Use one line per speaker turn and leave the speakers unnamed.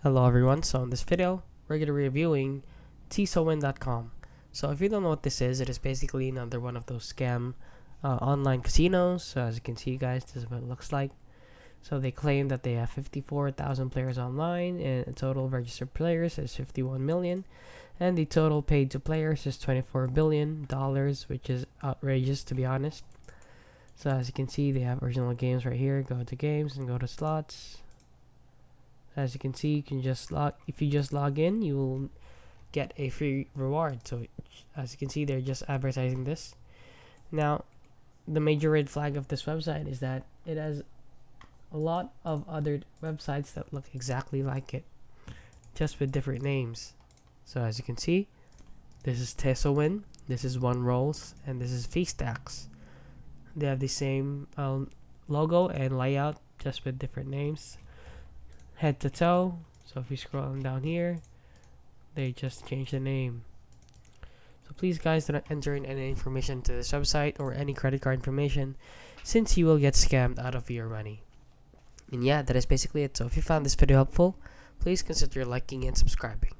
Hello everyone, so in this video, we're going to be reviewing Tesowin.com. So if you don't know what this is, it is basically another one of those scam online casinos. So as you can see guys, this is what it looks like. So they claim that they have 54,000 players online and total registered players is 51 million. And the total paid to players is $24 billion, which is outrageous to be honest. So as you can see, they have original games right here. Go to games and go to slots. As you can see, you can just if you just log in, you will get a free reward. So as you can see, they're just advertising this. Now, the major red flag of this website is that it has a lot of other websites that look exactly like it, just with different names. So as you can see, this is Tesowin, this is One Rolls, and this is Feastax. They have the same logo and layout, just with different names. Head to toe. So if you scroll down here, they just changed the name. So please guys, do not enter in any information to this website or any credit card information, since you will get scammed out of your money. And yeah, that is basically it. So if you found this video helpful, please consider liking and subscribing.